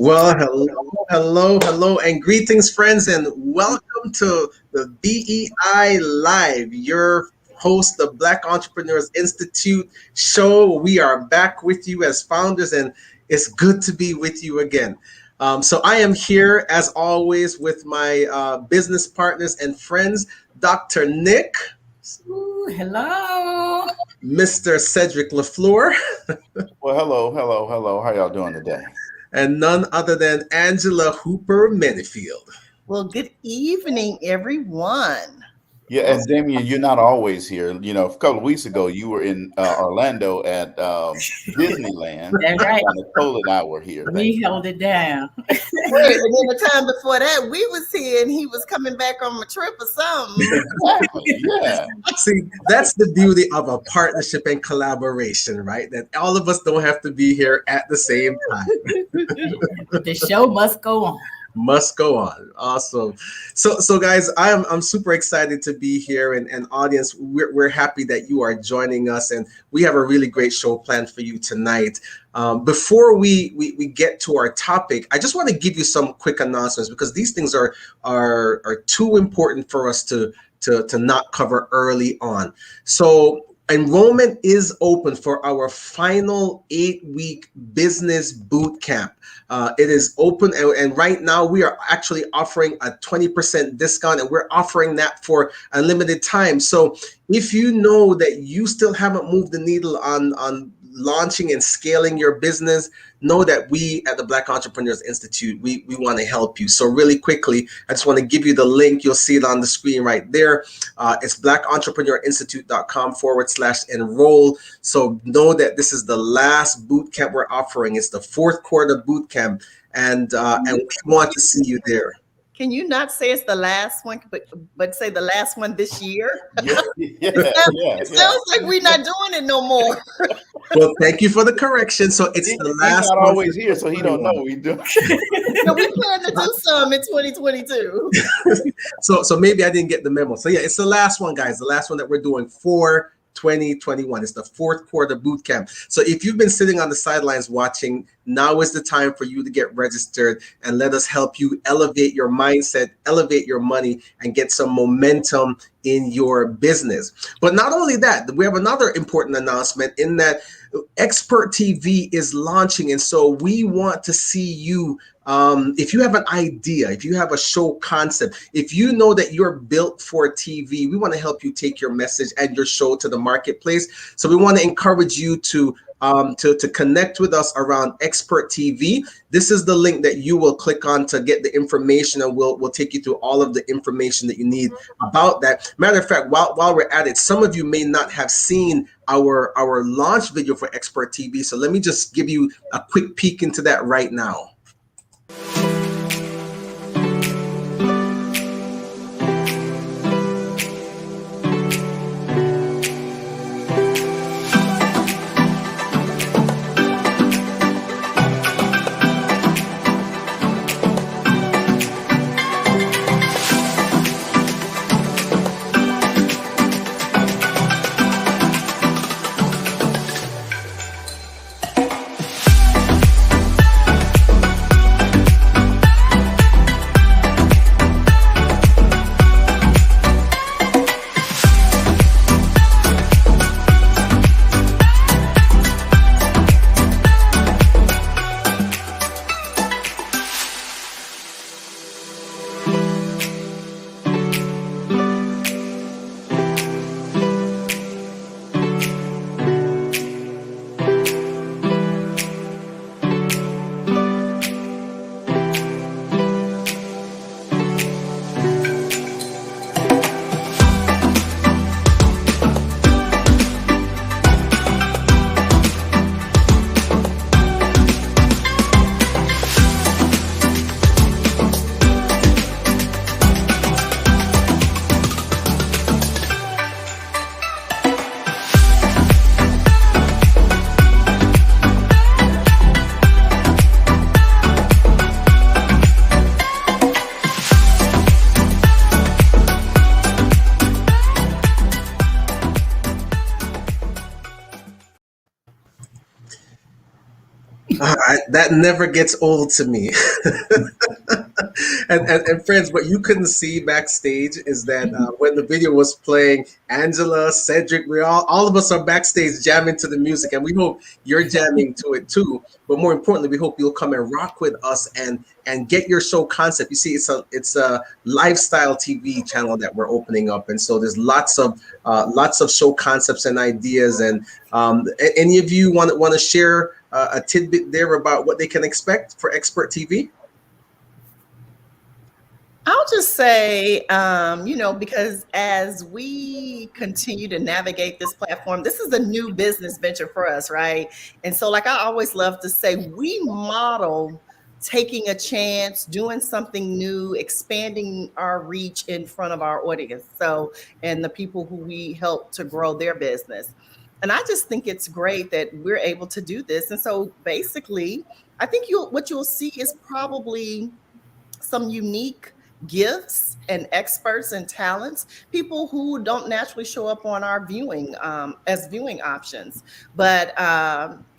Well, hello, and greetings, friends, and welcome to the BEI Live, your host, the Black Entrepreneurs Institute show. We are back with you as founders, and it's good to be with you again. So I am here, as always, with my business partners and friends, Dr. Nick. Ooh, hello. Mr. Cedric LaFleur. Well, hello. How y'all doing today? And none other than Angela Hooper Minifield. Well, good evening, everyone. Yeah, and Damien, you're not always here. You know, a couple of weeks ago, you were in Orlando at Disneyland. That's right. Nicole and I were here. We held it down. Right, and then the time before that, we was here, and he was coming back on a trip or something. Exactly. Yeah. See, that's the beauty of a partnership and collaboration, right? That all of us don't have to be here at the same time. The show must go on. Must go on. Awesome. So guys, I'm super excited to be here, and audience, we're happy that you are joining us, and we have a really great show planned for you tonight. Before we get to our topic, I just want to give you some quick announcements, because these things are too important for us to not cover early on. So enrollment is open for our final 8-week business boot camp. It is open, and right now we are actually offering a 20% discount, and we're offering that for a limited time. So if you know that you still haven't moved the needle on launching and scaling your business, know that we at the Black Entrepreneurs Institute, we want to help you. So really quickly, I just want to give you the link. You'll see it on the screen right there. It's blackentrepreneurinstitute.com/enroll. So know that this is the last boot camp we're offering. It's the fourth quarter boot camp, and we want to see you there. Can you not say it's the last one, but say the last one this year? Yeah. It sounds like we're not doing it no more. Well, thank you for the correction. So it's the last. He's not always here, so he don't know what we do. No, we plan to do some in 2022. So maybe I didn't get the memo. So yeah, it's the last one, guys. The last one that we're doing for 2021. It's the fourth quarter boot camp. So if you've been sitting on the sidelines watching, now is the time for you to get registered, and let us help you elevate your mindset, elevate your money, and get some momentum in your business. But not only that, we have another important announcement in that Expert TV is launching. And so we want to see you. If you have an idea, if you have a show concept, if you know that you're built for TV, we want to help you take your message and your show to the marketplace. So we want to encourage you to connect with us around Expert TV. This is the link that you will click on to get the information, and we'll take you through all of the information that you need about that. Matter of fact, while we're at it, some of you may not have seen our launch video for Expert TV. So let me just give you a quick peek into that right now. That never gets old to me. And friends, what you couldn't see backstage is that when the video was playing, Angela, Cedric, we all of us are backstage jamming to the music, and we hope you're jamming to it too. But more importantly, we hope you'll come and rock with us and get your show concept. You see, it's a lifestyle TV channel that we're opening up, and so there's lots of show concepts and ideas. And any of you want to share a tidbit there about what they can expect for Expert TV? I'll just say, because as we continue to navigate this platform, this is a new business venture for us, right? And so, like I always love to say, we model taking a chance, doing something new, expanding our reach in front of our audience. So, and the people who we help to grow their business. And I just think it's great that we're able to do this. And so basically, I think what you'll see is probably some unique gifts and experts and talents, people who don't naturally show up on our viewing as viewing options. But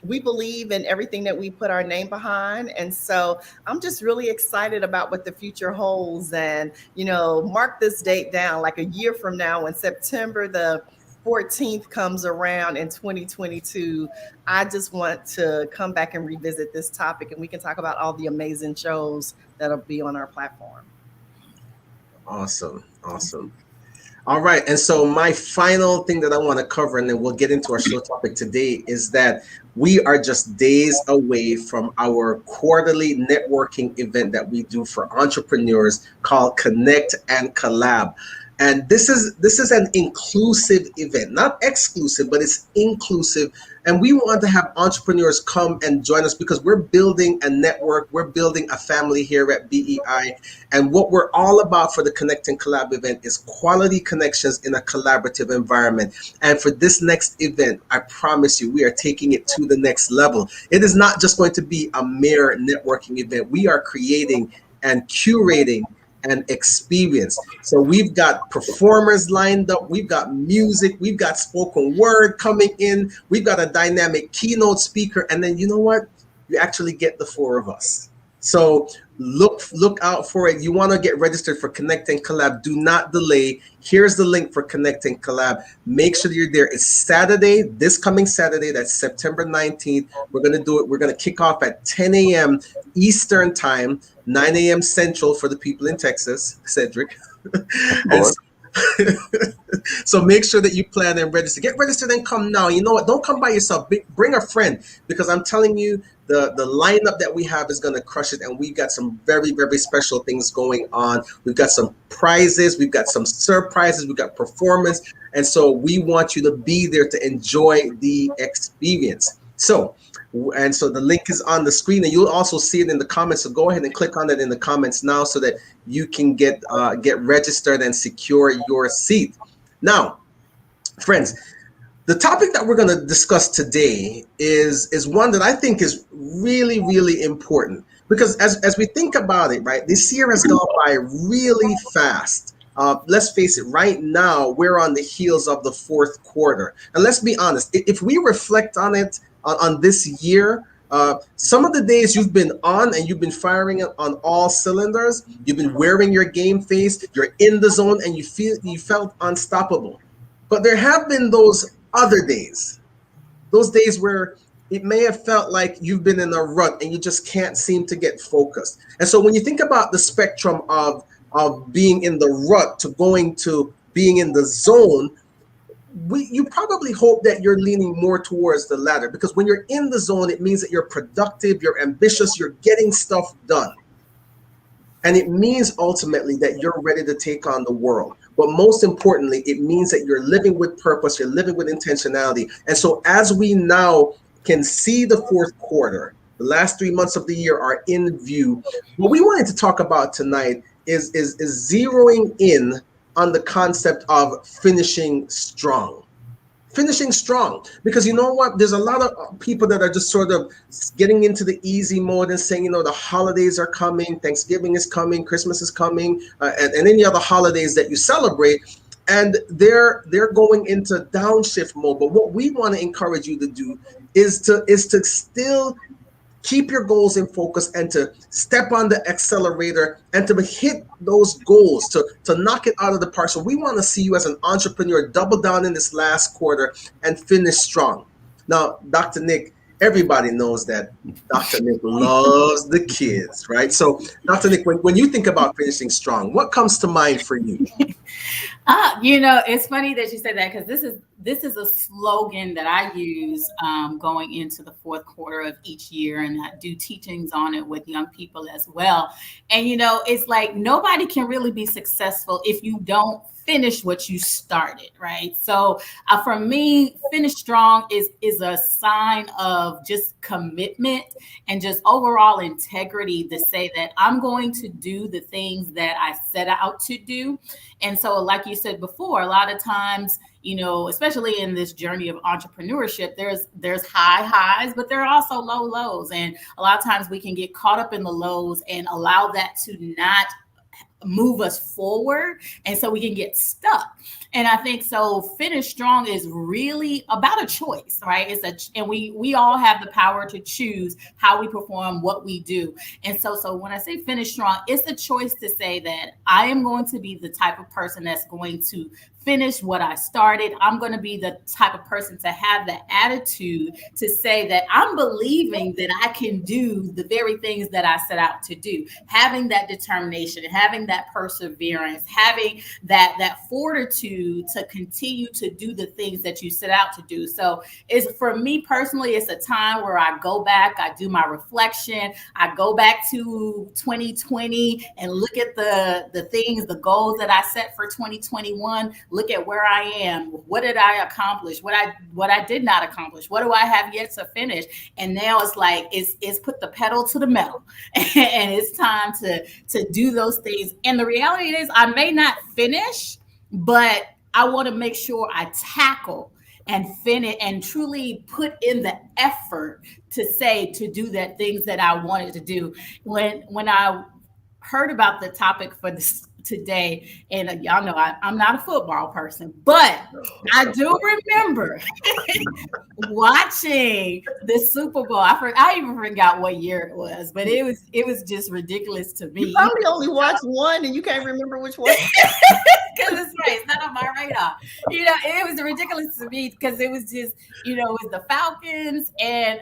we believe in everything that we put our name behind. And so I'm just really excited about what the future holds. And, mark this date down, like a year from now, when September the 14th comes around in 2022, I just want to come back and revisit this topic, and we can talk about all the amazing shows that'll be on our platform. Awesome. All right. And so my final thing that I want to cover, and then we'll get into our show topic today, is that we are just days away from our quarterly networking event that we do for entrepreneurs called Connect and Collab. And this is an inclusive event, not exclusive, but it's inclusive. And we want to have entrepreneurs come and join us because we're building a network. We're building a family here at BEI. And what we're all about for the Connect and Collab event is quality connections in a collaborative environment. And for this next event, I promise you, we are taking it to the next level. It is not just going to be a mere networking event. We are creating and curating and experience. So we've got performers lined up, we've got music, we've got spoken word coming in, we've got a dynamic keynote speaker, and then you know what? You actually get the four of us. So look out for it. You want to get registered for Connect and Collab. Do not delay. Here's the link for Connect and Collab. Make sure you're there. It's Saturday, this coming Saturday. That's September 19th. We're going to do it. We're going to kick off at 10 a.m. Eastern time, 9 a.m. Central for the people in Texas, Cedric. So make sure that you plan and register. Get registered and come now. You know what? Don't come by yourself. Bring a friend, because I'm telling you, the lineup that we have is going to crush it. And we've got some very, very special things going on. We've got some prizes. We've got some surprises. We've got performance. And so we want you to be there to enjoy the experience. So the link is on the screen, and you'll also see it in the comments. So go ahead and click on it in the comments now so that you can get registered and secure your seat. Now, friends, the topic that we're going to discuss today is one that I think is really, really important, because as we think about it, right, this year has gone by really fast. Let's face it, right now, we're on the heels of the fourth quarter. And let's be honest, if we reflect on it, on this year, some of the days you've been on and you've been firing on all cylinders, you've been wearing your game face, you're in the zone, and you felt unstoppable. But there have been those other days, those days where it may have felt like you've been in a rut and you just can't seem to get focused. And so when you think about the spectrum of being in the rut to going to being in the zone, you probably hope that you're leaning more towards the latter, because when you're in the zone, it means that you're productive, you're ambitious, you're getting stuff done. And it means ultimately that you're ready to take on the world. But most importantly, it means that you're living with purpose, you're living with intentionality. And so as we now can see the fourth quarter, the last 3 months of the year are in view. What we wanted to talk about tonight is zeroing in on the concept of finishing strong. Finishing strong, because you know what? There's a lot of people that are just sort of getting into the easy mode and saying, the holidays are coming, Thanksgiving is coming, Christmas is coming, and any other holidays that you celebrate, and they're going into downshift mode. But what we want to encourage you to do is to still keep your goals in focus and to step on the accelerator and to hit those goals, to knock it out of the park. So we want to see you as an entrepreneur double down in this last quarter and finish strong. Now, Dr. Nick, everybody knows that Dr. Nick loves the kids, right? So, Dr. Nick, when you think about finishing strong, what comes to mind for you? It's funny that you said that, because this is a slogan that I use going into the fourth quarter of each year, and I do teachings on it with young people as well. And it's like nobody can really be successful if you don't finish what you started, right? So for me, finish strong is a sign of just commitment and just overall integrity to say that I'm going to do the things that I set out to do. And so, like you said before, a lot of times, especially in this journey of entrepreneurship, there's high highs, but there are also low lows. And a lot of times we can get caught up in the lows and allow that to not move us forward, and so we can get stuck. And I think so finish strong is really about a choice, right? And we all have the power to choose how we perform what we do. And so when I say finish strong, it's a choice to say that I am going to be the type of person that's going to finish what I started. I'm going to be the type of person to have the attitude to say that I'm believing that I can do the very things that I set out to do. Having that determination, having that perseverance, having that fortitude to continue to do the things that you set out to do. So for me personally, it's a time where I go back, I do my reflection, I go back to 2020 and look at the things, the goals that I set for 2021. Look at where I am. What did I accomplish? What I did not accomplish? What do I have yet to finish? And now it's like it's put the pedal to the metal, and it's time to do those things. And the reality is, I may not finish, but I want to make sure I tackle and finish and truly put in the effort to do that things that I wanted to do. When I heard about the topic for this today, and y'all know I'm not a football person, but I do remember watching the Super Bowl. I even forgot what year it was, but it was just ridiculous to me. You probably only watched one and you can't remember which one. Because it's not on my radar. It was ridiculous to me because it was just, it was the Falcons and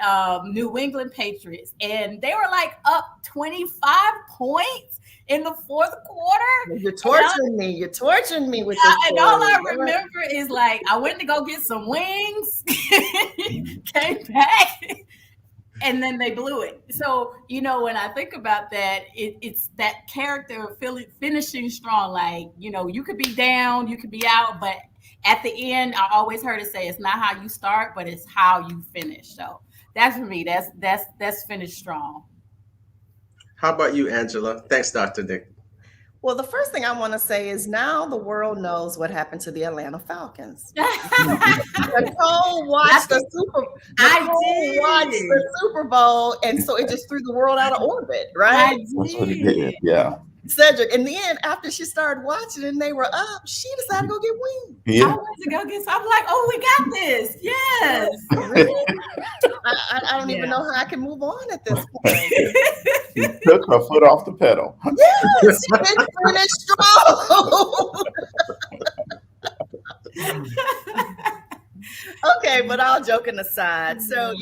New England Patriots, and they were like up 25 points in the fourth quarter. You're torturing me. You're torturing me with this. And all I remember is like I went to go get some wings, came back, and then they blew it. So, when I think about that, it's that character of finishing strong. Like, you could be down, you could be out, but at the end, I always heard it say it's not how you start, but it's how you finish. So that's for me. That's finish strong. How about you, Angela? Thanks, Dr. Nick. Well, the first thing I want to say is now the world knows what happened to the Atlanta Falcons. Nicole watched the Super Bowl, and so it just threw the world out of orbit, right? That's what it did. Yeah. Cedric, and then after she started watching and they were up, she decided to go get wings. Yeah. I wanted to go get some. I'm like, oh, we got this. Yes. Really? I don't even know how I can move on at this point. She took her foot off the pedal. Yes, she didn't finish strong. Okay, but all joking aside, so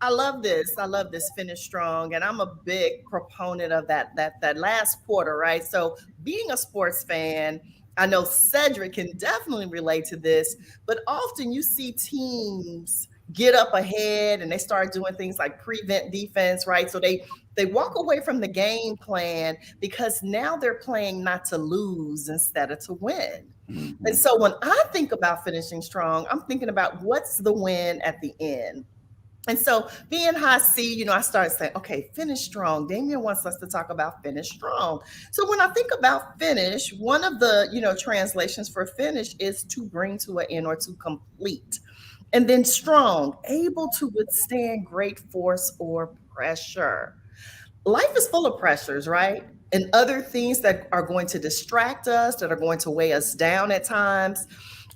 I love this. I love this finish strong, and I'm a big proponent of that last quarter, right? So being a sports fan, I know Cedric can definitely relate to this, but often you see teams get up ahead and they start doing things like prevent defense, right? So they walk away from the game plan because now they're playing not to lose instead of to win. Mm-hmm. And so when I think about finishing strong, I'm thinking about what's the win at the end. And so being high C, I started saying, okay, finish strong. Damien wants us to talk about finish strong. So when I think about finish, one of the, translations for finish is to bring to an end or to complete. And then strong, able to withstand great force or pressure. Life is full of pressures, right? And other things that are going to distract us, that are going to weigh us down at times.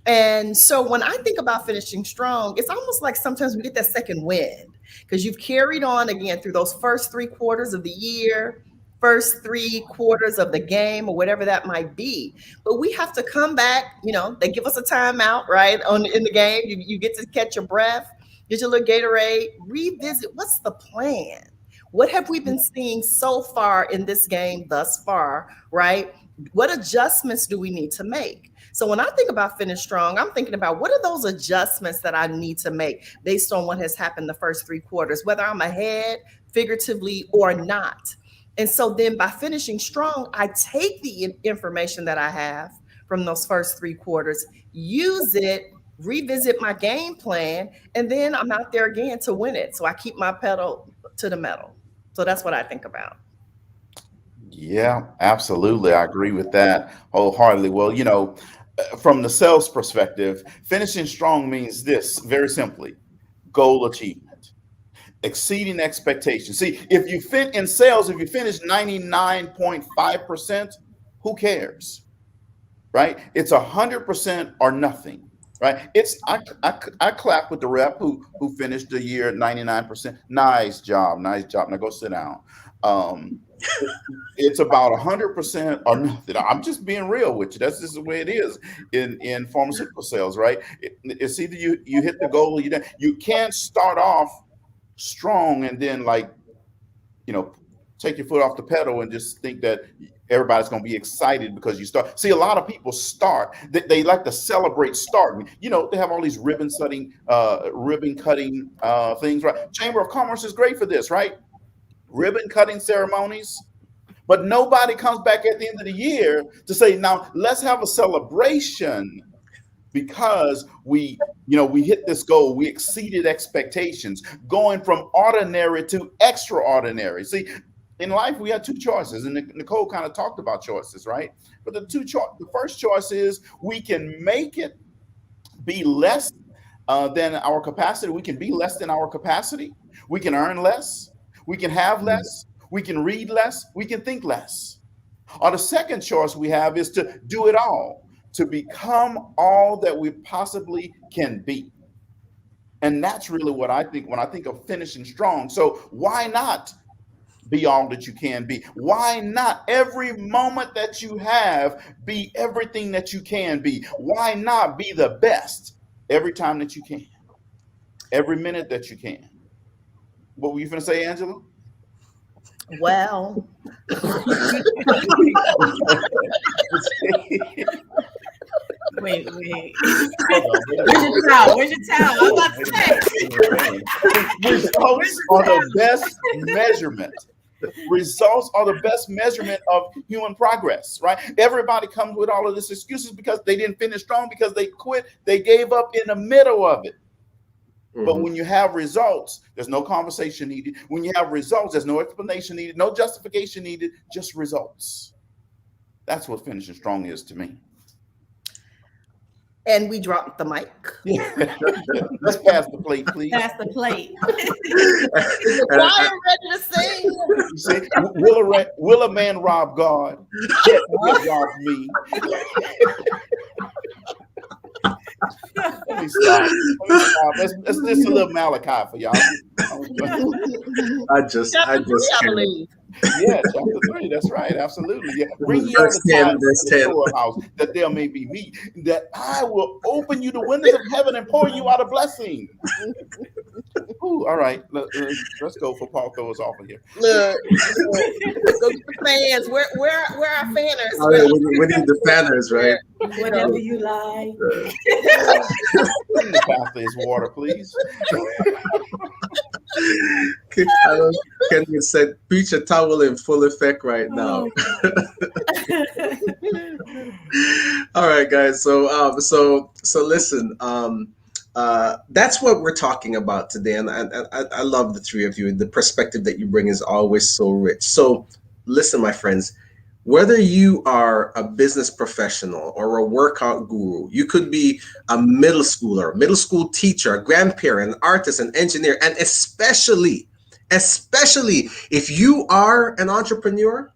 And so when I think about finishing strong, it's almost like sometimes we get that second wind because you've carried on again through those first 3 quarters of the year, first 3 quarters of the game, or whatever that might be. But we have to come back, they give us a timeout, right? In the game, you get to catch your breath, get your little Gatorade, revisit what's the plan? What have we been seeing so far in this game thus far, right? What adjustments do we need to make? So when I think about finish strong, I'm thinking about what are those adjustments that I need to make based on what has happened the first 3 quarters, whether I'm ahead figuratively or not. And so then by finishing strong, I take the information that I have from those first 3 quarters, use it, revisit my game plan, and then I'm out there again to win it. So I keep my pedal to the metal. So that's what I think about. Yeah, absolutely. I agree with that wholeheartedly. Well, from the sales perspective, finishing strong means this very simply: goal achievement, exceeding expectations. See, if you fit in sales, if you finish 99.5%, who cares? Right? It's 100% or nothing. Right? I clap with the rep who finished the year at 99%. Nice job. Now go sit down. It's about 100% or nothing. I'm just being real with you. That's just the way it is in pharmaceutical sales, right? It's either you hit the goal or you don't. You can't start off strong and then take your foot off the pedal and just think that everybody's going to be excited because you start. See, a lot of people start. They like to celebrate starting. They have all these ribbon cutting things, right? Chamber of Commerce is great for this, right? Ribbon cutting ceremonies. But nobody comes back at the end of the year to say, now let's have a celebration because we hit this goal. We exceeded expectations, going from ordinary to extraordinary. See, in life, we have 2 choices, and Nicole kind of talked about choices, right? But the first choice is we can make it be less than our capacity. We can be less than our capacity. We can earn less. We can have less. We can read less. We can think less. Or the second choice we have is to do it all, to become all that we possibly can be. And that's really what I think when I think of finishing strong. So why not be all that you can be? Why not every moment that you have be everything that you can be? Why not be the best every time that you can? Every minute that you can. What were you going to say, Angela? Well, wait. Where's your towel? I'm about to say. Results are the best measurement. Results are the best measurement of human progress, right? Everybody comes with all of this excuses because they didn't finish strong, because they quit. They gave up in the middle of it. But when you have results, there's no conversation needed. When you have results, there's no explanation needed, no justification needed, just results. That's what finishing strong is to me. And we dropped the mic. Let's pass the plate, please. Pass the plate. Is the choir ready to sing? You see, will a man rob God? Yet rob me. Let me stop. Let's just a little Malachi for y'all. I just can't. Yeah, chapter 3. That's right. Absolutely. Yeah. Bring ye all the tithes to the storehouse, that there may be meat, that I will open you the windows of heaven and pour you out a blessing. Ooh, all right. Let's go for Paul throw us off of here. Look, go get the fans. Where are our fanners? Oh, yeah, we need the fanners, right? Whatever you like. Bring the pastor his water, please. Kenyon said, preach a towel in full effect right now. All right, guys. So listen. That's what we're talking about today, and I love the 3 of you. The perspective that you bring is always so rich. So listen, my friends. Whether you are a business professional or a workout guru, you could be a middle schooler, middle school teacher, a grandparent, an artist, an engineer, and especially if you are an entrepreneur,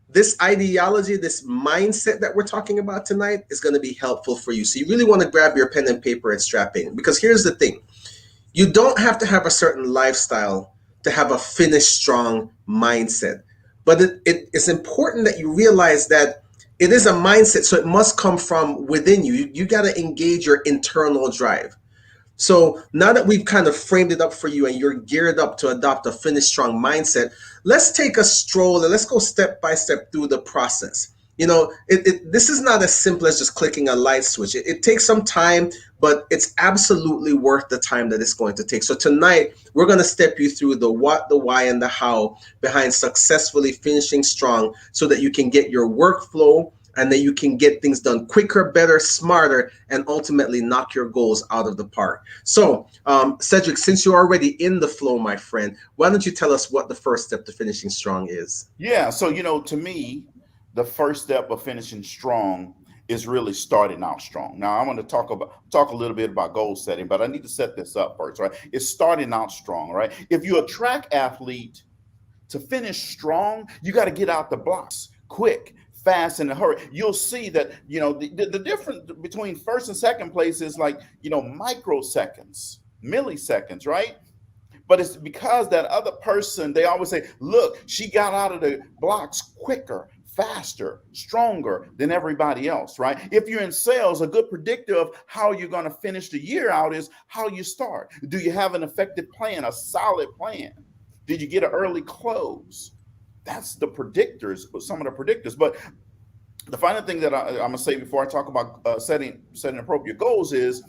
this ideology, this mindset that we're talking about tonight is going to be helpful for you. So you really want to grab your pen and paper and strap in, because here's the thing. You don't have to have a certain lifestyle to have a finish strong mindset. But it's important that you realize that it is a mindset, so it must come from within you. You got to engage your internal drive. So now that we've kind of framed it up for you and you're geared up to adopt a finish strong mindset, let's take a stroll and let's go step by step through the process. This is not as simple as just clicking a light switch. It takes some time, but it's absolutely worth the time that it's going to take. So tonight, we're going to step you through the what, the why, and the how behind successfully finishing strong so that you can get your workflow and that you can get things done quicker, better, smarter, and ultimately knock your goals out of the park. So, Cedric, since you're already in the flow, my friend, why don't you tell us what the first step to finishing strong is? Yeah. So, to me, the first step of finishing strong is really starting out strong. Now, I want to talk a little bit about goal setting, but I need to set this up first, right? It's starting out strong, right? If you're a track athlete, to finish strong, you got to get out the blocks quick, fast, in a hurry. You'll see that, the difference between first and second place is like, microseconds, milliseconds, right? But it's because that other person, they always say, look, she got out of the blocks quicker, faster, stronger than everybody else, right? If you're in sales, a good predictor of how you're going to finish the year out is how you start. Do you have an effective plan, a solid plan? Did you get an early close? That's the predictors, some of the predictors. But the final thing that I'm going to say before I talk about setting appropriate goals is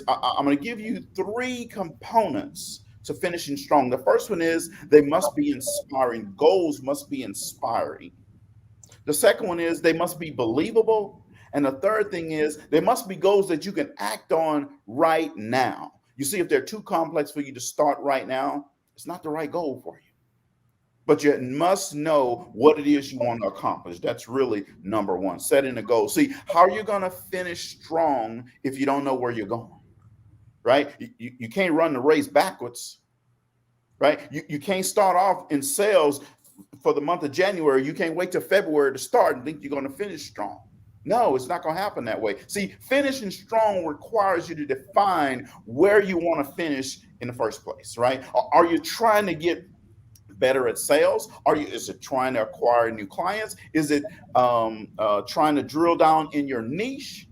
I'm going to give you 3 components to finishing strong. The first one is they must be inspiring. Goals must be inspiring. The second one is they must be believable. And the third thing is they must be goals that you can act on right now. You see, if they're too complex for you to start right now, it's not the right goal for you. But you must know what it is you want to accomplish. That's really number one, setting a goal. See, how are you going to finish strong if you don't know where you're going, right? You can't run the race backwards, right? You can't start off in sales for the month of January. You can't wait till February to start and think you're going to finish strong. No, it's not going to happen that way. See, finishing strong requires you to define where you want to finish in the first place, right? Are you trying to get better at sales? Is it trying to acquire new clients? Is it trying to drill down in your niche?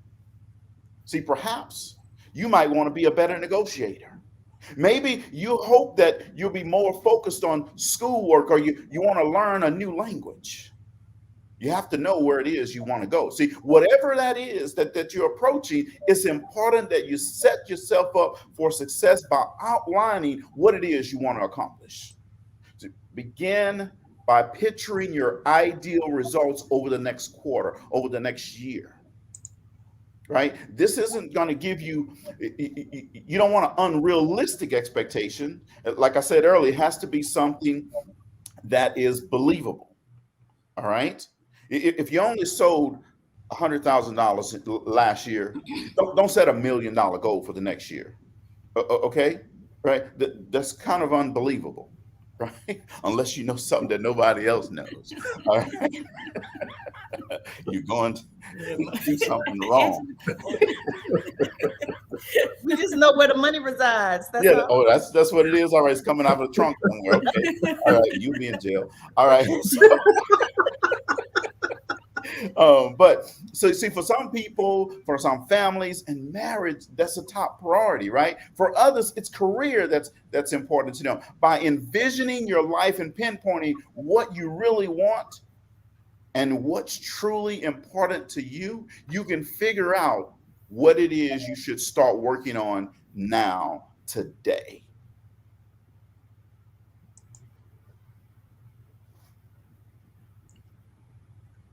See, perhaps you might want to be a better negotiator. Maybe you hope that you'll be more focused on schoolwork, or you want to learn a new language. You have to know where it is you want to go. See, whatever that is that you're approaching, it's important that you set yourself up for success by outlining what it is you want to accomplish. So begin by picturing your ideal results over the next quarter, over the next year. Right? This isn't going to give you, you don't want an unrealistic expectation. Like I said earlier, it has to be something that is believable. All right? If you only sold $100,000 last year, don't set $1 million goal for the next year. Okay? Right? That's kind of unbelievable. Right? Unless you know something that nobody else knows. All right? You're going to do something wrong. We just know where the money resides. That's yeah. all. Oh, that's what it is. All right. It's coming out of the trunk somewhere. Okay. All right. You be in jail. All right. But so see, for some people, for some families and marriage, that's a top priority, right? For others, it's career that's important to them. By envisioning your life and pinpointing what you really want and what's truly important to you, you can figure out what it is you should start working on now, today.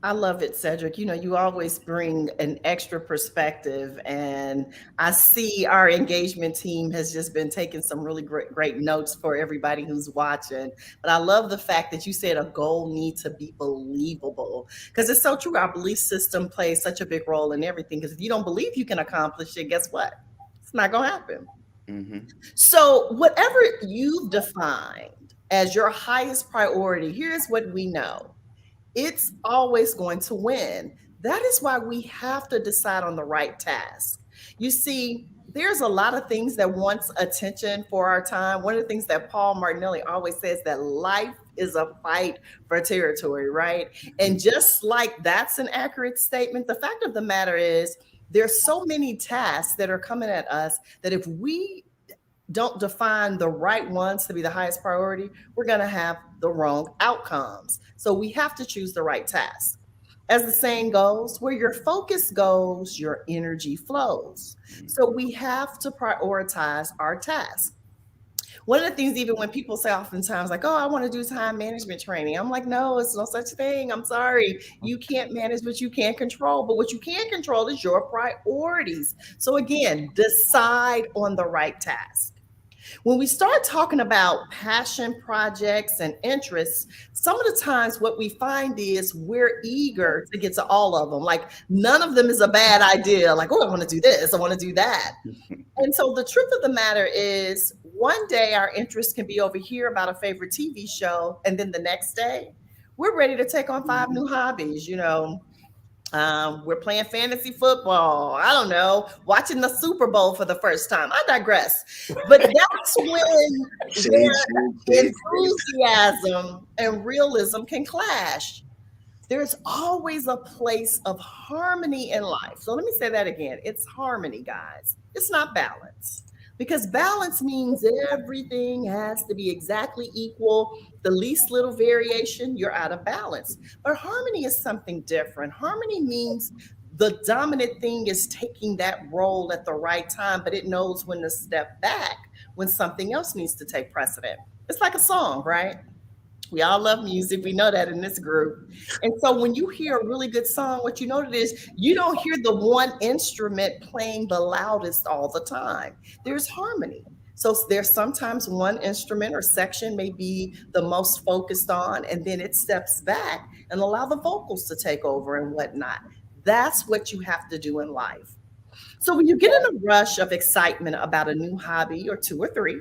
I love it, Cedric. You always bring an extra perspective, and I see our engagement team has just been taking some really great notes for everybody who's watching. But I love the fact that you said a goal needs to be believable, because it's so true. Our belief system plays such a big role in everything, because if you don't believe you can accomplish it, guess what? It's not going to happen. Mm-hmm. So whatever you've defined as your highest priority, here's what we know. It's always going to win. That is why we have to decide on the right task. You see, there's a lot of things that wants attention for our time. One of the things that Paul Martinelli always says, that life is a fight for territory, right? And just like that's an accurate statement, the fact of the matter is there's so many tasks that are coming at us that if we don't define the right ones to be the highest priority, we're going to have the wrong outcomes. So we have to choose the right task. As the saying goes, where your focus goes, your energy flows. So we have to prioritize our tasks. One of the things, even when people say oftentimes, like, oh, I want to do time management training, I'm like, no, it's no such thing. I'm sorry. You can't manage what you can't control. But what you can control is your priorities. So again, decide on the right task. When we start talking about passion projects and interests, some of the times what we find is we're eager to get to all of them. Like none of them is a bad idea. Like, oh, I want to do this, I want to do that. And so the truth of the matter is one day our interest can be over here about a favorite TV show. And then the next day we're ready to take on 5 new hobbies, we're playing fantasy football. I don't know, watching the Super Bowl for the first time. I digress. But that's when enthusiasm and realism can clash. There's always a place of harmony in life. So let me say that again. It's harmony, guys. It's not balance. Because balance means everything has to be exactly equal. The least little variation, you're out of balance. But harmony is something different. Harmony means the dominant thing is taking that role at the right time, but it knows when to step back when something else needs to take precedent. It's like a song, right? We all love music. We know that in this group. And so when you hear a really good song, what you notice is you don't hear the one instrument playing the loudest all the time. There's harmony. So there's sometimes one instrument or section may be the most focused on, and then it steps back and allow the vocals to take over and whatnot. That's what you have to do in life. So when you get in a rush of excitement about a new hobby or 2 or 3,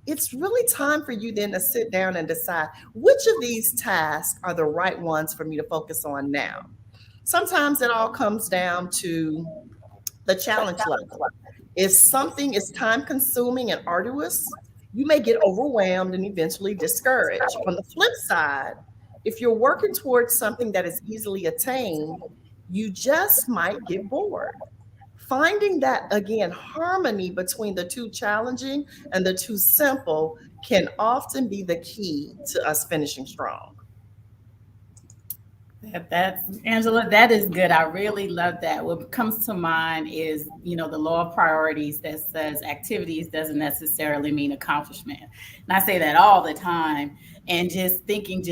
it's really time for you then to sit down and decide which of these tasks are the right ones for me to focus on now. Sometimes it all comes down to the challenge level. If something is time consuming and arduous, you may get overwhelmed and eventually discouraged. On the flip side, if you're working towards something that is easily attained, you just might get bored. Finding that, again, harmony between the two challenging and the two simple can often be the key to us finishing strong. That's Angela, that is good. I really love that. What comes to mind is, the law of priorities that says activities doesn't necessarily mean accomplishment. And I say that all the time. And just thinking,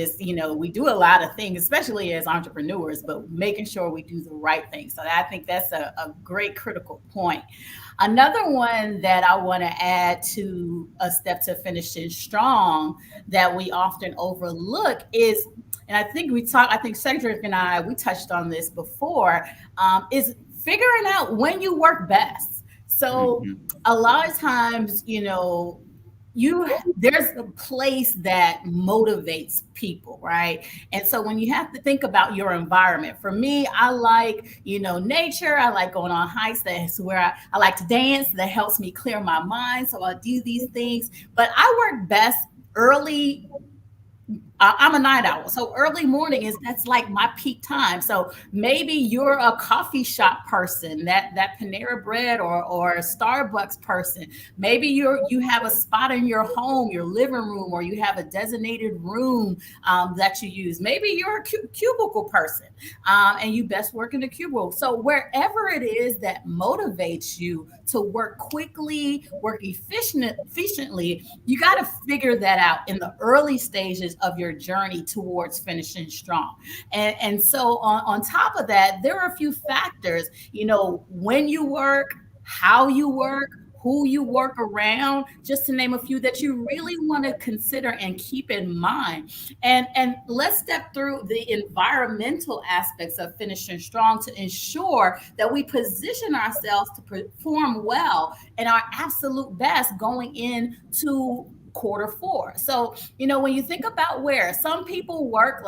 we do a lot of things, especially as entrepreneurs, but making sure we do the right thing. So I think that's a great critical point. Another one that I want to add to a step to finishing strong that we often overlook is, and I think Cedric and we touched on this before, is figuring out when you work best. So a lot of times, there's a place that motivates people, right? And so when you have to think about your environment, for me, I like, nature. I like going on hikes. That's where I like to dance. That helps me clear my mind. So I do these things, but I work best early. I'm a night owl. So early morning that's like my peak time. So maybe you're a coffee shop person, that Panera Bread or a Starbucks person. Maybe you have a spot in your home, your living room, or you have a designated room that you use. Maybe you're a cubicle person and you best work in the cubicle. So wherever it is that motivates you to work quickly, work efficiently, you got to figure that out in the early stages of your journey towards finishing strong. And so on top of that, there are a few factors, when you work, how you work, who you work around, just to name a few that you really want to consider and keep in mind. And let's step through the environmental aspects of finishing strong to ensure that we position ourselves to perform well and our absolute best going into Q4. So, when you think about where some people work,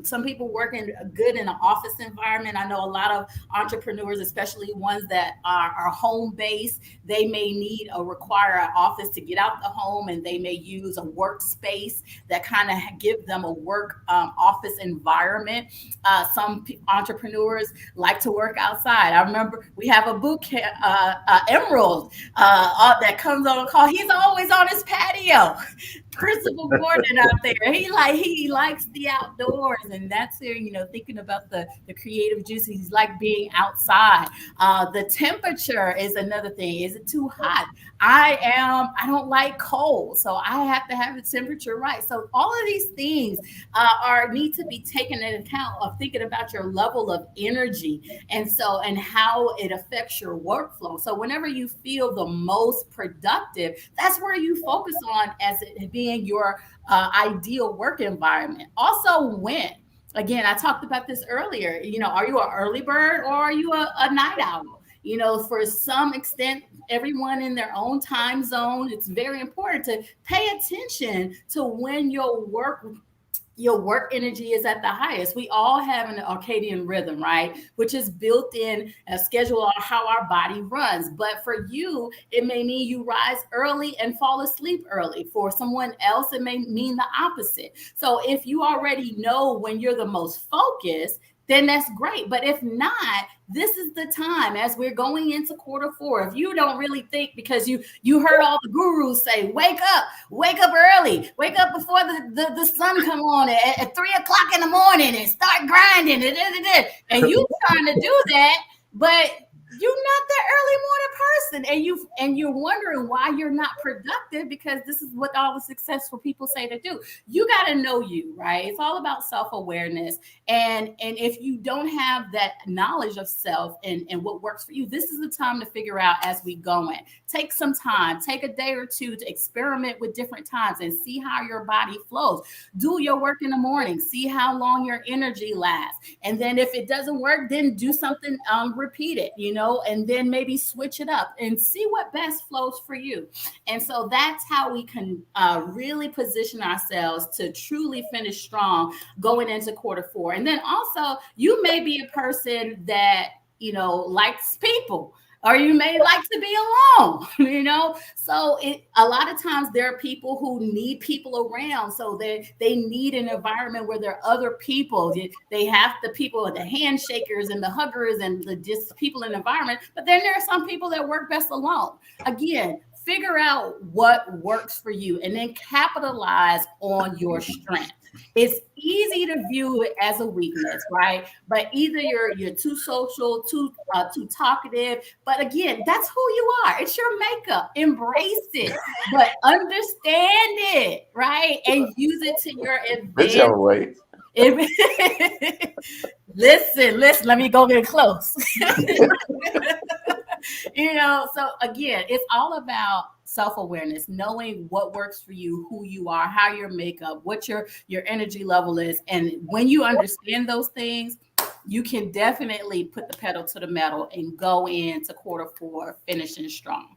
some people work good in an office environment. I know a lot of entrepreneurs, especially ones that are home based, they may require an office to get out the home, and they may use a workspace that kind of give them a work office environment. Some entrepreneurs like to work outside. I remember we have a boot camp, Emerald, that comes on a call. He's always on his patio. Principal Gordon out there. He likes the outdoors, and that's where, thinking about the creative juices. He's like being outside. The temperature is another thing. Is it too hot? I don't like cold, so I have to have the temperature right. So all of these things need to be taken into account of thinking about your level of energy and how it affects your workflow. So whenever you feel the most productive, that's where you focus on as it being your ideal work environment. Also, when, again, I talked about this earlier, are you an early bird or are you a night owl? For some extent, everyone in their own time zone, it's very important to pay attention to when your work energy is at the highest. We all have an circadian rhythm, right? Which is built in a schedule on how our body runs. But for you, it may mean you rise early and fall asleep early. For someone else, it may mean the opposite. So if you already know when you're the most focused, then that's great. But if not, this is the time as we're going into Q4. If you don't really think, because you heard all the gurus say, wake up early, wake up before the sun come on at 3:00 in the morning and start grinding, and you trying to do that, but you're not the early morning person, and you're wondering why you're not productive, because this is what all the successful people say to do. You got to know you, right? It's all about self-awareness. And if you don't have that knowledge of self and what works for you, this is the time to figure out as we go in. Take some time, take a day or two to experiment with different times and see how your body flows. Do your work in the morning, see how long your energy lasts. And then if it doesn't work, then do something, repeat it, and then maybe switch it up and see what best flows for you. And so that's how we can really position ourselves to truly finish strong going into Q4. And then also, you may be a person that, likes people, or you may like to be alone, So a lot of times there are people who need people around. So they need an environment where there are other people. They have the people, the handshakers and the huggers and the just people in the environment. But then there are some people that work best alone. Again, figure out what works for you and then capitalize on your strength. It's easy to view it as a weakness, right? But either you're too social, too talkative. But again, that's who you are. It's your makeup. Embrace it, but understand it, right? And use it to your advantage. Listen, let me go get close. So again, it's all about self-awareness, knowing what works for you, who you are, how your makeup, what your energy level is. And when you understand those things, you can definitely put the pedal to the metal and go into Q4 finishing strong.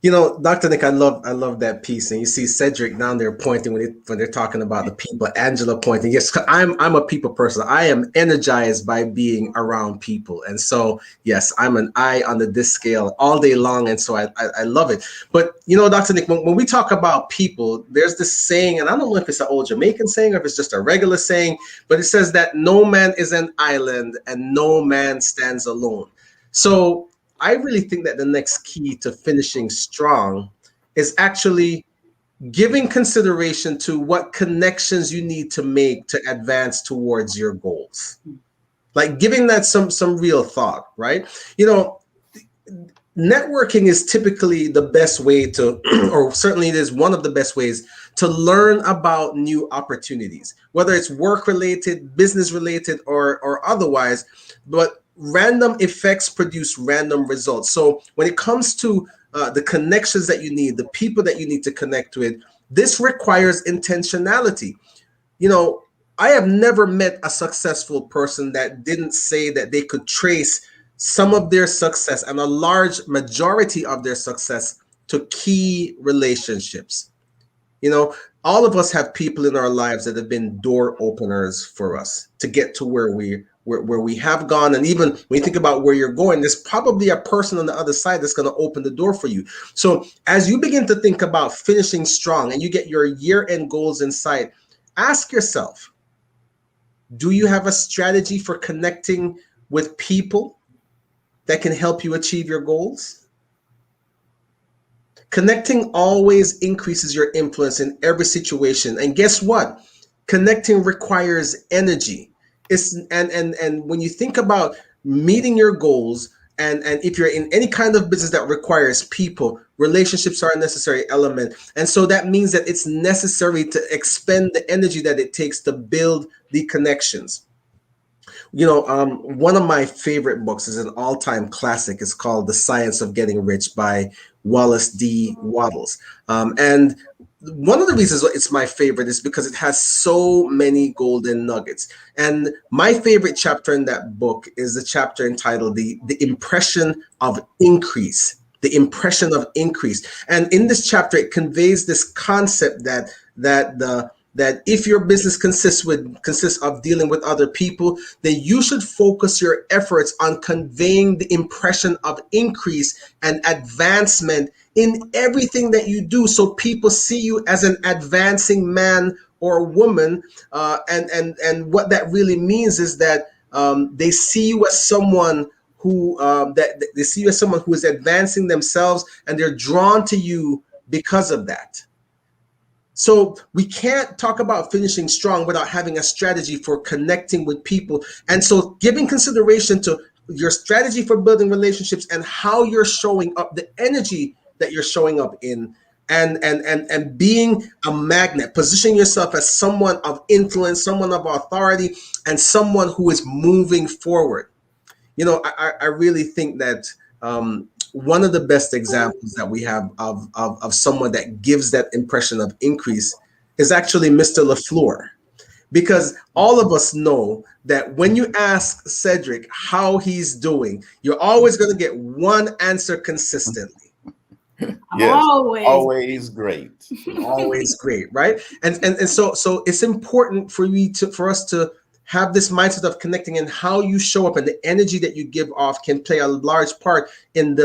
Dr. Nick, I love that piece. And you see Cedric down there pointing when they're talking about the people, Angela pointing. Yes, I'm a people person. I am energized by being around people. And so, yes, I'm an eye on the disc scale all day long. And so I love it. But, Dr. Nick, when we talk about people, there's this saying, and I don't know if it's an old Jamaican saying or if it's just a regular saying, but it says that no man is an island and no man stands alone. So I really think that the next key to finishing strong is actually giving consideration to what connections you need to make to advance towards your goals. Like giving that some real thought, right? Networking is typically the best way to, or certainly it is one of the best ways to learn about new opportunities, whether it's work related, business related, or otherwise. But random effects produce random results. So when it comes to the connections that you need, the people that you need to connect with, this requires intentionality. I have never met a successful person that didn't say that they could trace some of their success and a large majority of their success to key relationships. You know, all of us have people in our lives that have been door openers for us to get to where we have gone. And even when you think about where you're going, there's probably a person on the other side that's going to open the door for you. So as you begin to think about finishing strong and you get your year-end goals in sight, ask yourself, do you have a strategy for connecting with people that can help you achieve your goals? Connecting always increases your influence in every situation. And guess what? Connecting requires energy. And when you think about meeting your goals, and if you're in any kind of business that requires people, relationships are a necessary element. And so that means that it's necessary to expend the energy that it takes to build the connections. You know, one of my favorite books is an all-time classic. It's called The Science of Getting Rich by Wallace D. Wattles. And one of the reasons it's my favorite is because it has so many golden nuggets. And my favorite chapter in that book is the chapter entitled The Impression of Increase. The impression of increase. And in this chapter, it conveys this concept that if your business consists of dealing with other people, then you should focus your efforts on conveying the impression of increase and advancement in everything that you do, so people see you as an advancing man or woman. And what that really means is that they see you as someone who they see you as someone who is advancing themselves, and they're drawn to you because of that. So we can't talk about finishing strong without having a strategy for connecting with people. And so giving consideration to your strategy for building relationships and how you're showing up, the energy that you're showing up in, and being a magnet, positioning yourself as someone of influence, someone of authority, and someone who is moving forward. You know, I really think that one of the best examples that we have of someone that gives that impression of increase is actually Mr. LaFleur. Because all of us know that when you ask Cedric how he's doing, you're always going to get one answer consistently. Yes, always great. Always great, right? And so it's important for us to have this mindset of connecting, and how you show up and the energy that you give off can play a large part in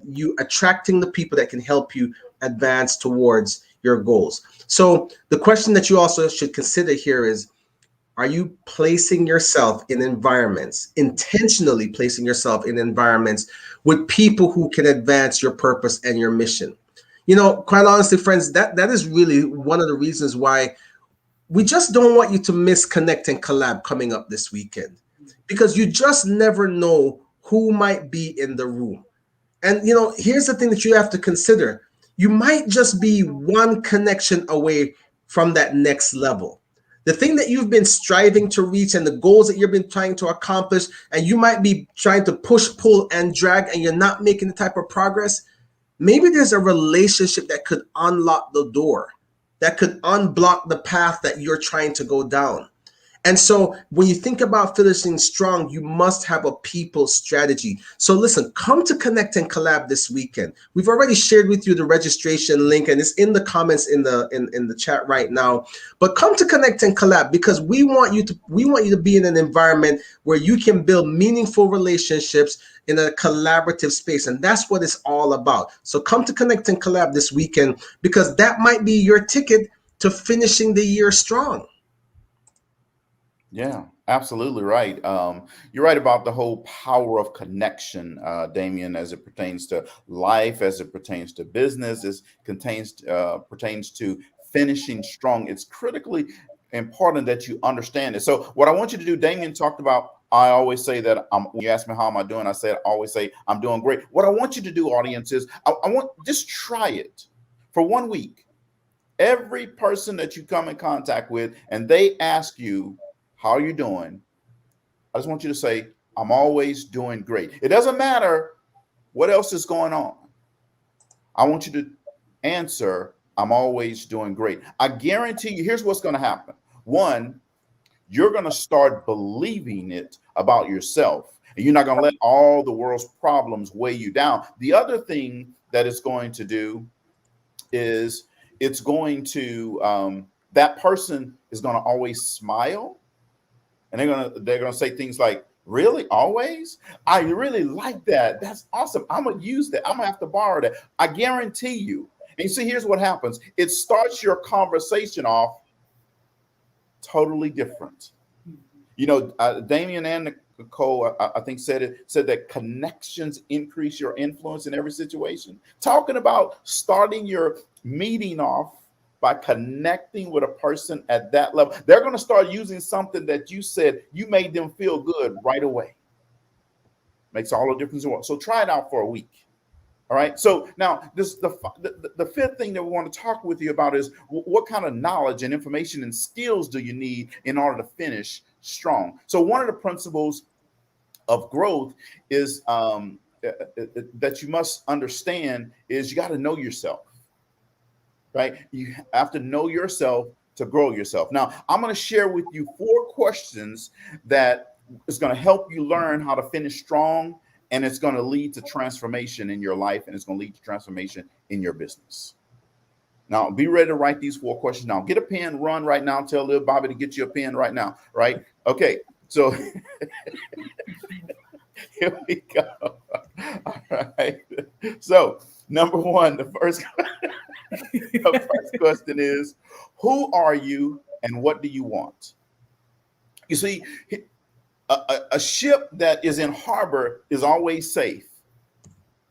you attracting the people that can help you advance towards your goals. So the question that you also should consider here is, are you placing yourself in environments, intentionally placing yourself in environments with people who can advance your purpose and your mission? You know, quite honestly, friends, that is really one of the reasons why we just don't want you to miss Connect and Collab coming up this weekend, because you just never know who might be in the room. And, you know, here's the thing that you have to consider. You might just be one connection away from that next level. The thing that you've been striving to reach and the goals that you've been trying to accomplish, and you might be trying to push, pull, and drag, and you're not making the type of progress. Maybe there's a relationship that could unlock the door, that could unblock the path that you're trying to go down. And so when you think about finishing strong, you must have a people strategy. So listen, come to Connect and Collab this weekend. We've already shared with you the registration link, and it's in the comments in the chat right now. But come to Connect and Collab, because we want you to be in an environment where you can build meaningful relationships in a collaborative space. And that's what it's all about. So come to Connect and Collab this weekend, because that might be your ticket to finishing the year strong. Yeah, absolutely right. You're right about the whole power of connection, Damien, as it pertains to life, as it pertains to business, as pertains to finishing strong. It's critically important that you understand it. So what I want you to do, Damien talked about, I always say that when you ask me how am I doing, I always say I'm doing great. What I want you to do, audience, is I want just try it for 1 week. Every person that you come in contact with and they ask you, how are you doing? I just want you to say, I'm always doing great. It doesn't matter what else is going on. I want you to answer, I'm always doing great. I guarantee you, here's what's going to happen. One, you're going to start believing it about yourself. And you're not going to let all the world's problems weigh you down. The other thing that it's going to do is it's going to, that person is going to always smile. And they're gonna say things like, really, always? I really like that. That's awesome. I'm gonna use that. I'm gonna have to borrow that. I guarantee you. And you see, here's what happens. It starts your conversation off totally different. You know, Damien and Nicole, I think said that connections increase your influence in every situation. Talking about starting your meeting off by connecting with a person at that level. They're going to start using something that you said you made them feel good right away. Makes all the difference in the world. So try it out for a week. All right. So now the fifth thing that we want to talk with you about is what kind of knowledge and information and skills do you need in order to finish strong? So one of the principles of growth is that you must understand is you got to know yourself. Right? You have to know yourself to grow yourself. Now, I'm going to share with you 4 questions that is going to help you learn how to finish strong, and it's going to lead to transformation in your life, and it's going to lead to transformation in your business. Now, be ready to write these 4 questions now. Get a pen, run right now. Tell little Bobby to get you a pen right now, right? Okay, so here we go. All right. So, number 1, the first question is, who are you and what do you want? You see, a ship that is in harbor is always safe,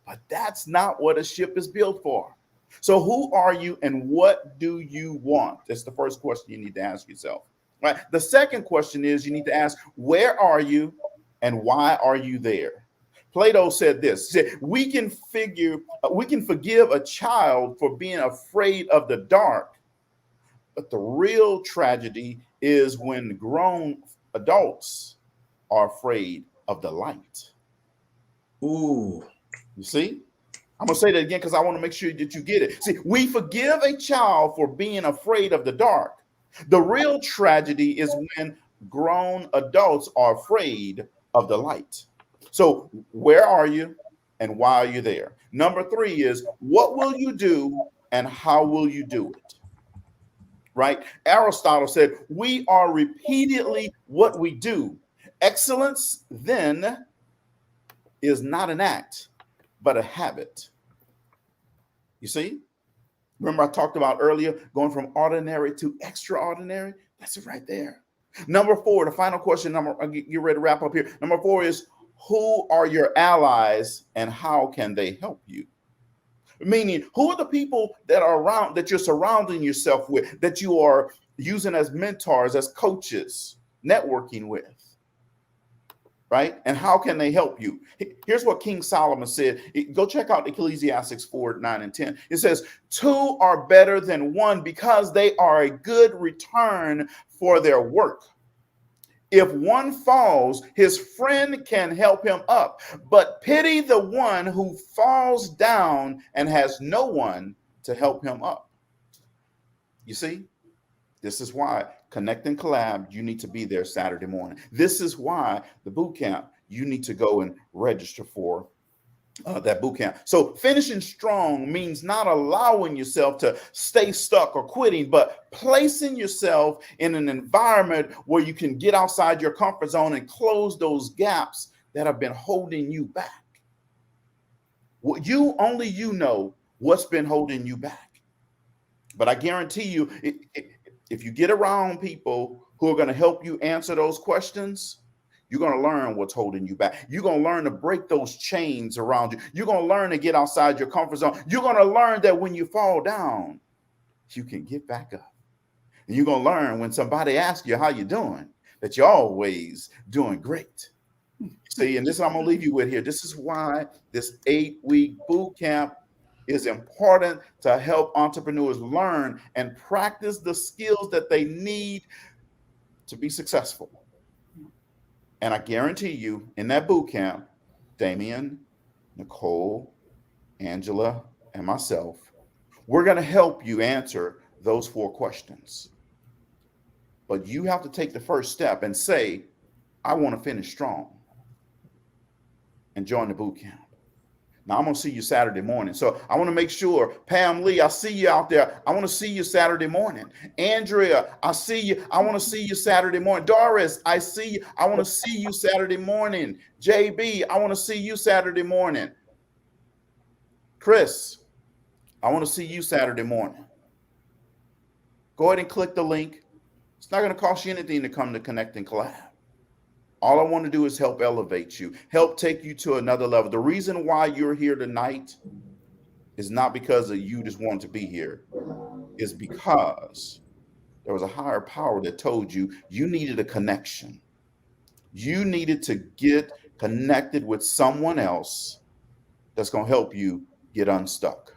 but that's not what a ship is built for. So who are you and what do you want? That's the first question you need to ask yourself. Right. The second question is you need to ask, where are you and why are you there? Plato said this. He said, we can forgive a child for being afraid of the dark, but the real tragedy is when grown adults are afraid of the light. Ooh. You see? I'm going to say that again because I want to make sure that you get it. See, we forgive a child for being afraid of the dark. The real tragedy is when grown adults are afraid of the light. So where are you and why are you there? Number 3 is, what will you do and how will you do it? Right? Aristotle said, we are repeatedly what we do. Excellence then is not an act, but a habit. You see? Remember I talked about earlier, going from ordinary to extraordinary? That's it right there. Number 4, the final question, I'll get ready to wrap up here. Number 4 is, who are your allies and how can they help you? Meaning, who are the people that are around, that you're surrounding yourself with, that you are using as mentors, as coaches, networking with, right? And how can they help you? Here's what King Solomon said. Go check out Ecclesiastes 4, 9, and 10. It says, 2 are better than 1 because they are a good return for their work. If one falls, his friend can help him up, but pity the one who falls down and has no one to help him up. You see, this is why Connect and Collab, you need to be there Saturday morning. This is why the boot camp, you need to go and register for that boot camp. So finishing strong means not allowing yourself to stay stuck or quitting, but placing yourself in an environment where you can get outside your comfort zone and close those gaps that have been holding you back. Only you know what's been holding you back. But I guarantee you, if you get around people who are going to help you answer those questions, you're going to learn what's holding you back. You're going to learn to break those chains around you. You're going to learn to get outside your comfort zone. You're going to learn that when you fall down, you can get back up. And you're going to learn when somebody asks you how you're doing, that you're always doing great. See, and this is what I'm going to leave you with here. This is why this 8-week boot camp is important, to help entrepreneurs learn and practice the skills that they need to be successful. And I guarantee you, in that boot camp, Damien, Nicole, Angela, and myself, we're going to help you answer those 4 questions. But you have to take the first step and say, I want to finish strong. and join the boot camp. Now I'm going to see you Saturday morning. So I want to make sure, Pam Lee, I see you out there. I want to see you Saturday morning. Andrea, I see you. I want to see you Saturday morning. Doris, I see you. I want to see you Saturday morning. JB, I want to see you Saturday morning. Chris, I want to see you Saturday morning. Go ahead and click the link. It's not going to cost you anything to come to Connect and Collab. All I want to do is help elevate you, help take you to another level. The reason why you're here tonight is not because of you just wanting to be here. It's because there was a higher power that told you you needed a connection. You needed to get connected with someone else that's going to help you get unstuck.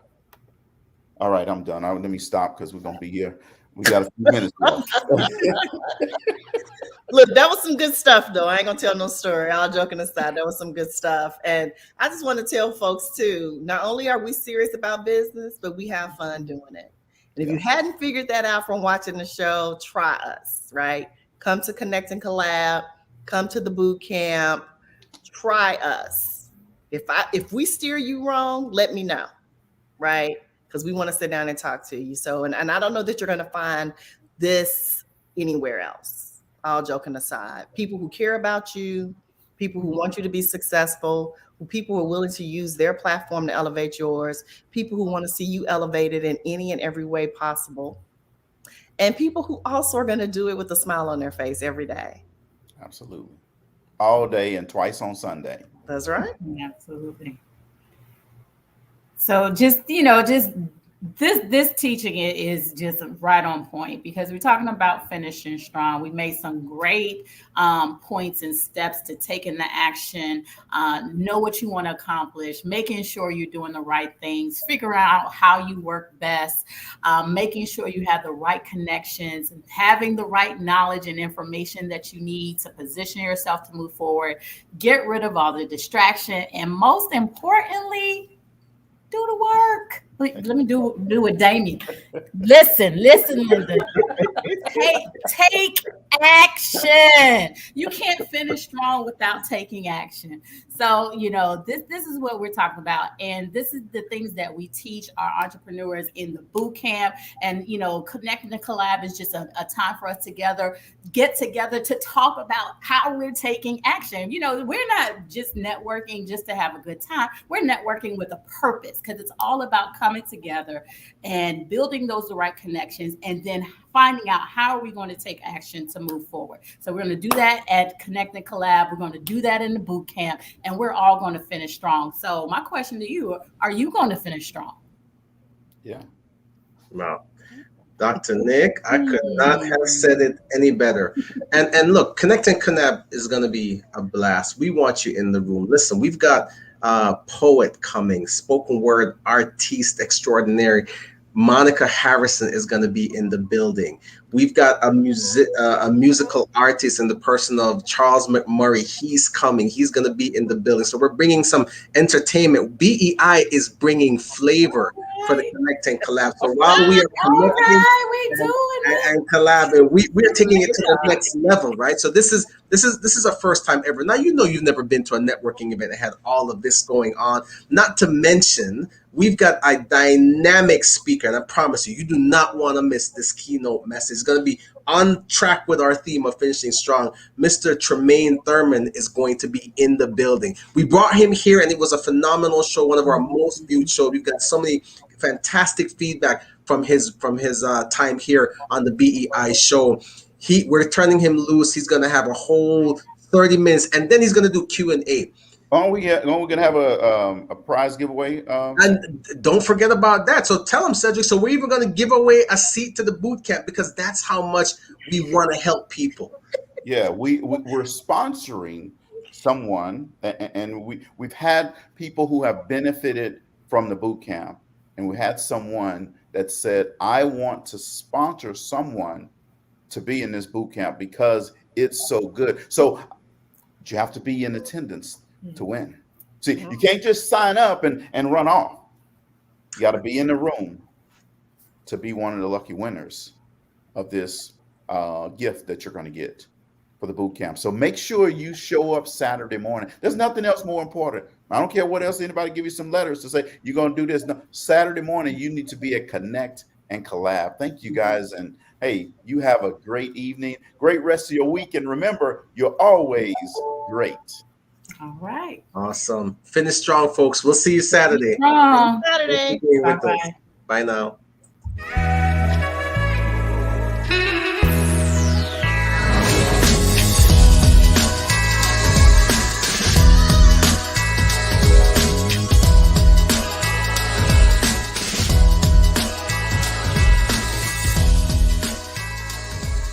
All right, I'm done. Let me stop because we're going to be here. We got a few minutes left. Look, that was some good stuff, though. I ain't gonna tell no story. All joking aside, that was some good stuff. And I just want to tell folks too, not only are we serious about business, but we have fun doing it. And if you hadn't figured that out from watching the show, try us, right? Come to Connect and Collab, come to the boot camp, try us. If we steer you wrong, let me know, right? Because we want to sit down and talk to you. So, and I don't know that you're going to find this anywhere else. All joking aside, people who care about you, people who want you to be successful, people who are willing to use their platform to elevate yours, people who want to see you elevated in any and every way possible, and people who also are going to do it with a smile on their face every day. Absolutely. All day and twice on Sunday. That's right. Absolutely. So just this teaching is just right on point, because we're talking about finishing strong. We made some great points and steps to taking the action, know what you want to accomplish, making sure you're doing the right things, figure out how you work best, making sure you have the right connections, and having the right knowledge and information that you need to position yourself to move forward, get rid of all the distraction, and most importantly, do the work. Let me do it, Damien. Listen, Linda. Take action. You can't finish strong without taking action. So, this is what we're talking about. And this is the things that we teach our entrepreneurs in the boot camp. And, Connecting to Collab is just a time for us get together to talk about how we're taking action. We're not just networking just to have a good time. We're networking with a purpose, because it's all about coming together and building the right connections, and then finding out how are we going to take action to move forward. So we're going to do that at Connect and Collab. We're going to do that in the boot camp, and we're all going to finish strong. So my question to you, are you going to finish strong? Yeah. Wow. Dr. Nick, I could not have said it any better. And look, Connect and Collab is going to be a blast. We want you in the room. Listen, we've got poet coming, spoken word artiste extraordinary. Monica Harrison is going to be in the building. We've got a musical artist in the person of Charles McMurray. He's coming. He's going to be in the building. So we're bringing some entertainment. BEI is bringing flavor for the Connect and Collab. So while we are connecting and collabing, we're taking it to the next level, right? So this is a first time ever. Now, you've never been to a networking event that had all of this going on. Not to mention, we've got a dynamic speaker, and I promise you do not want to miss this keynote message. It's going to be on track with our theme of finishing strong. Mr. Tremaine Thurman is going to be in the building. We brought him here, and it was a phenomenal show, one of our most viewed shows. We've got so many fantastic feedback from his time here on the BEI show. We're turning him loose. He's going to have a whole 30 minutes, and then he's going to do Q&A. Are we gonna have a prize giveaway? And don't forget about that. So tell him, Cedric. So we're even gonna give away a seat to the boot camp, because that's how much we want to help people. Yeah, we're sponsoring someone, and we've had people who have benefited from the boot camp, and we had someone that said, I want to sponsor someone to be in this boot camp because it's so good. So you have to be in attendance to win. See, you can't just sign up and run off. You got to be in the room to be one of the lucky winners of this gift that you're going to get. for the boot camp. So make sure you show up Saturday morning. There's nothing else more important. I don't care what else anybody give you some letters to say you're going to do this. No, Saturday morning, you need to be at Connect and Collab. Thank you guys. And hey, you have a great evening, great rest of your week. And remember, you're always great. All right. Awesome. Finish strong, folks. We'll see you Saturday. Strong. Saturday. Thanks for being with us. Bye-bye. Bye now.